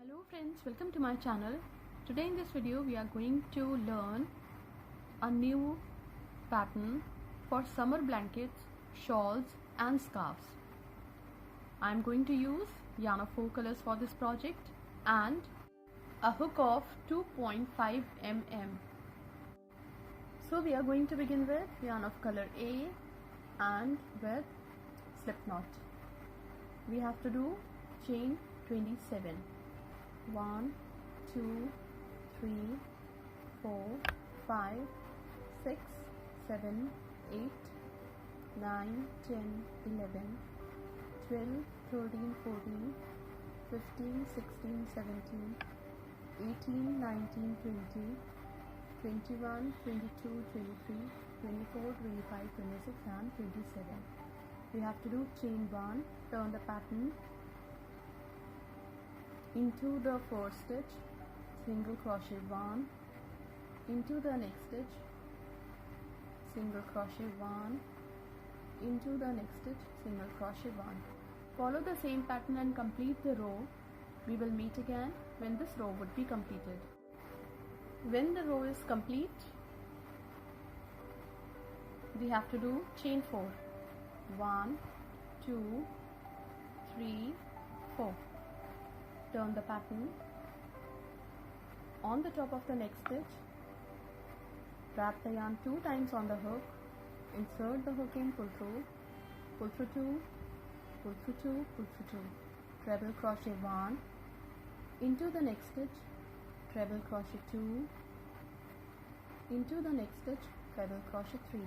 Hello friends, welcome to my channel. Today in this video we are going to learn a new pattern for summer blankets, shawls and scarves. I am going to use yarn of 4 colors for this project and a hook of 2.5 mm. So we are going to begin with yarn of color A and with slip knot. We have to do chain 27. 1, 2, 3, 4, 5, 6, 7, 8, 9, 10, 11, 12, 13, 14, 15, 16, 17, 18, 19, 20, 21, 22, 23, 24, 25, 26 and 27. We have to do chain 1, turn the pattern into the first stitch, single crochet 1, into the next stitch, single crochet 1, into the next stitch, single crochet 1. Follow the same pattern and complete the row. We will meet again when this row would be completed. When the row is complete, we have to do chain 4. 1, 2, 3, 4. Turn the pattern on the top of the next stitch, wrap the yarn 2 times on the hook, insert the hook in, pull through 2, pull through 2, pull through 2, treble crochet 1, into the next stitch, treble crochet 2, into the next stitch, treble crochet 3.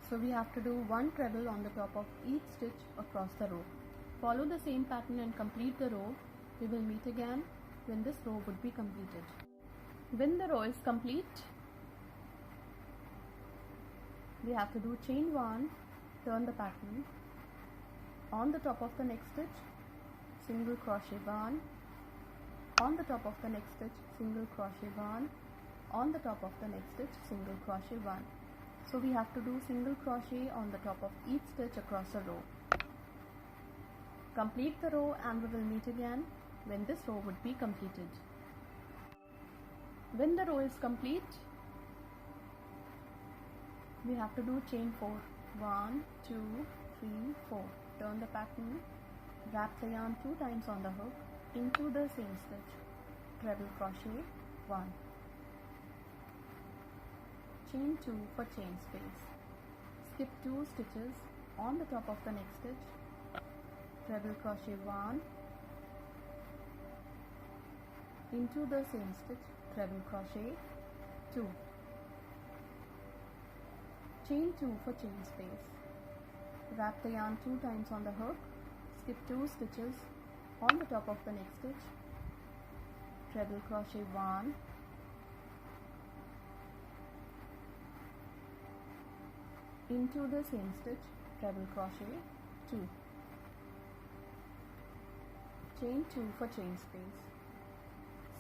So we have to do 1 treble on the top of each stitch across the row. Follow the same pattern and complete the row. We will meet again when this row would be completed. When the row is complete, we have to do chain 1, turn the pattern, on the top of the next stitch, single crochet 1, on the top of the next stitch, single crochet 1, on the top of the next stitch, single crochet 1. So we have to do single crochet on the top of each stitch across the row. Complete the row and we will meet again when this row would be completed. When the row is complete, we have to do chain 4. 1, 2, 3, 4. Turn the pattern, wrap the yarn 2 times on the hook, into the same stitch, treble crochet 1. Chain 2 for chain space. Skip 2 stitches on the top of the next stitch, treble crochet 1, into the same stitch, treble crochet 2. Chain 2 for chain space. Wrap the yarn 2 times on the hook, skip 2 stitches on the top of the next stitch, treble crochet 1, into the same stitch, treble crochet 2. Chain 2 for chain space.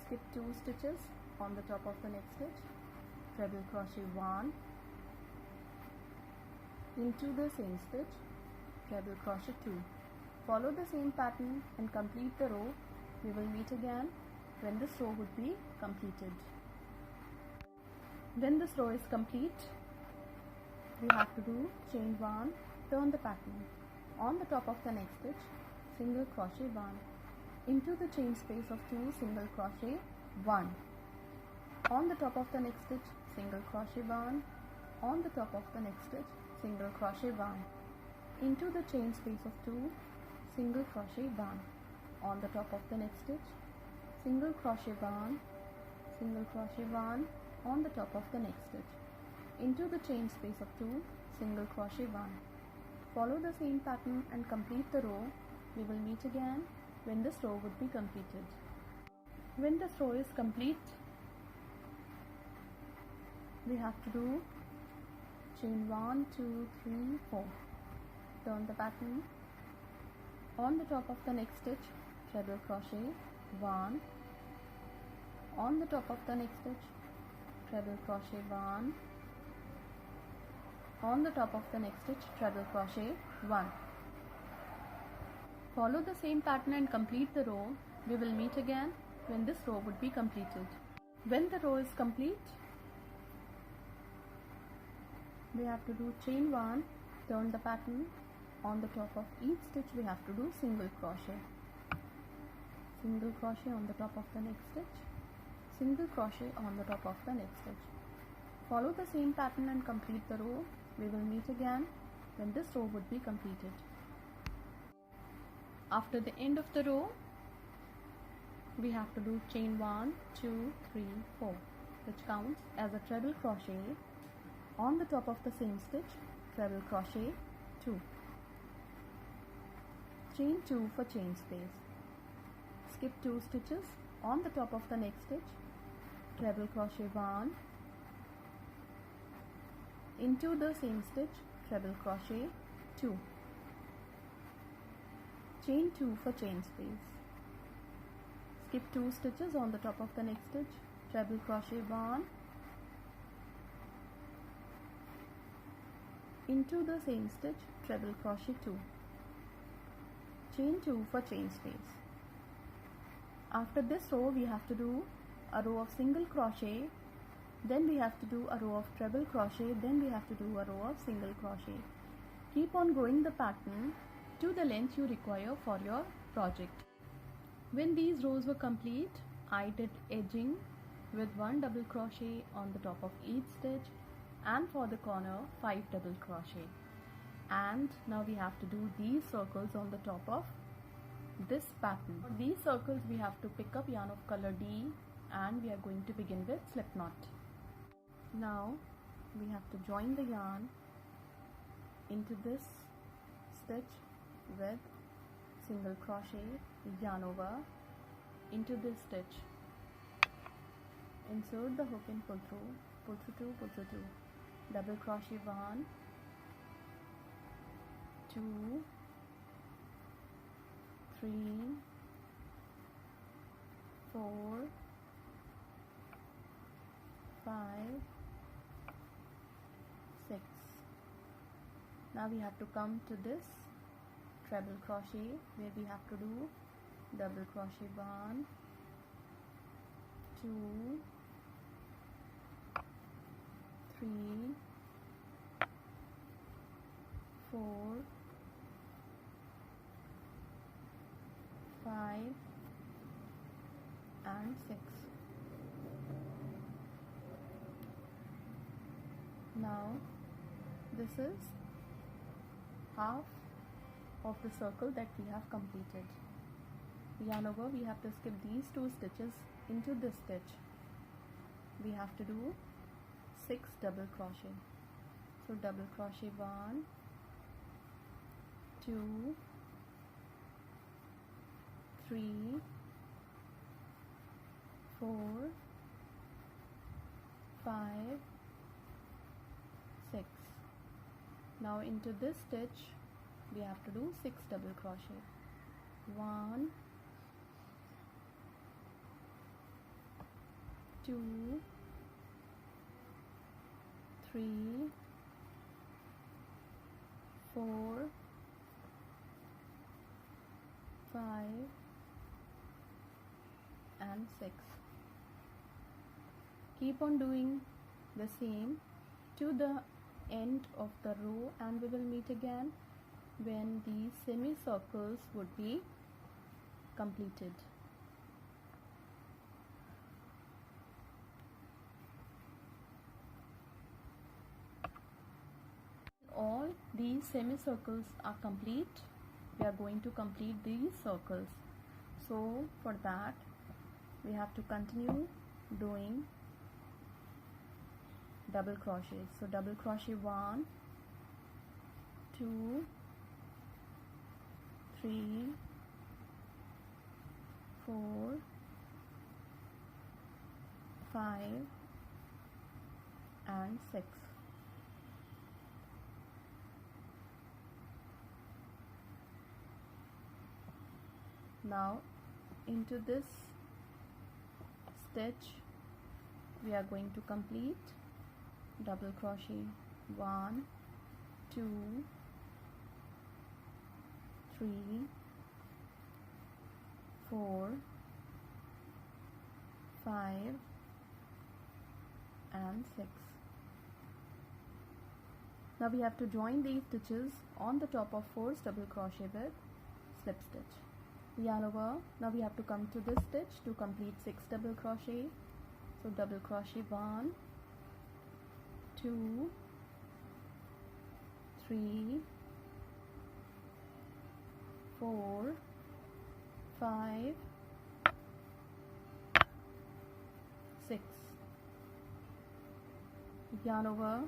Skip 2 stitches on the top of the next stitch, treble crochet 1, into the same stitch, treble crochet 2. Follow the same pattern and complete the row. We will meet again when this row would be completed. When this row is complete, we have to do chain 1, turn the pattern, on the top of the next stitch, single crochet 1, into the chain space of 2, single crochet 1, on the top of the next stitch, single crochet 1, on the top of the next stitch, single crochet 1, into the chain space of 2, single crochet 1, on the top of the next stitch, single crochet 1, single crochet 1, on the top of the next stitch, into the chain space of 2, single crochet 1. Follow the same pattern and complete the row. We will meet again when this row would be completed. When this row is complete, we have to do chain 1, 2, 3, 4. Turn the pattern, on the top of the next stitch, treble crochet 1, on the top of the next stitch, treble crochet 1, on the top of the next stitch, treble crochet 1. Follow the same pattern and complete the row. We will meet again when this row would be completed. When the row is complete, we have to do chain 1, turn the pattern. On the top of each stitch we have to do single crochet. Single crochet on the top of the next stitch, single crochet on the top of the next stitch. Follow the same pattern and complete the row. We will meet again when this row would be completed. After the end of the row, we have to do chain 1, 2, 3, 4, which counts as a treble crochet. On the top of the same stitch, treble crochet 2. Chain 2 for chain space. Skip 2 stitches. On the top of the next stitch, treble crochet 1. Into the same stitch, treble crochet 2. Chain 2 for chain space. Skip 2 stitches. On the top of the next stitch, treble crochet 1. Into the same stitch, treble crochet 2. Chain 2 for chain space. After this row we have to do a row of single crochet, then we have to do a row of treble crochet, then we have to do a row of single crochet. Keep on going the pattern to the length you require for your project. When these rows were complete, I did edging with 1 double crochet on the top of each stitch, and for the corner 5 double crochet. And now we have to do these circles on the top of this pattern. For these circles we have to pick up yarn of color D, and we are going to begin with slip knot. Now we have to join the yarn into this stitch with single crochet, yarn over, into this stitch, insert the hook and pull through 2, pull through 2, double crochet 1, 2, 3, 4, 5, 6. Now we have to come to this treble crochet where we have to do double crochet 1, 2, 3, 4, 5 and 6. Now this is half of the circle that we have completed. Yarn over, we have to skip these 2 stitches into this stitch. We have to do 6 double crochet. So double crochet 1, 2, 3, 4, 5, 6. Now into this stitch we have to do 6 double crochet. 1, 2, 3, 4, 5 and 6. Keep on doing the same to the end of the row, and we will meet again when the semicircles would be completed. All these semicircles are complete. We are going to complete these circles. So for that we have to continue doing double crochets. So double crochet 1, 2, 3, 4, 5 and 6. Now into this stitch we are going to complete double crochet 1, 2, 3, 4, 5 and 6. Now we have to join these stitches on the top of 4 double crochet with slip stitch. Yarn over. Now we have to come to this stitch to complete 6 double crochet. So double crochet 1, 2, 3, 4, 5, 6. Yarn over.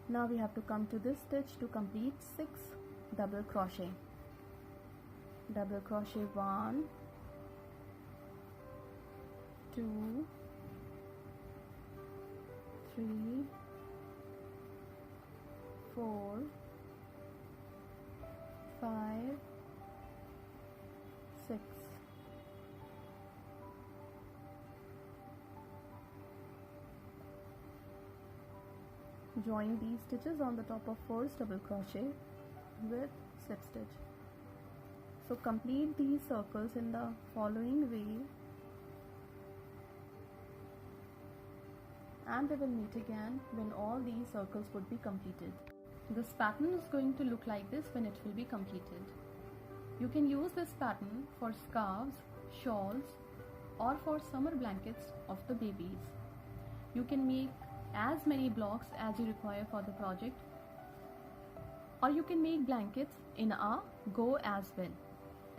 Now we have to come to this stitch to complete 6 double crochet. Double crochet 1, 2, 3, 4, 5, 6. Join these stitches on the top of 4 double crochet with slip stitch. So complete these circles in the following way, and we will meet again when all these circles would be completed. This pattern is going to look like this when it will be completed. You can use this pattern for scarves, shawls, or for summer blankets of the babies. You can make as many blocks as you require for the project, or you can make blankets in a go as well.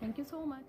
Thank you so much.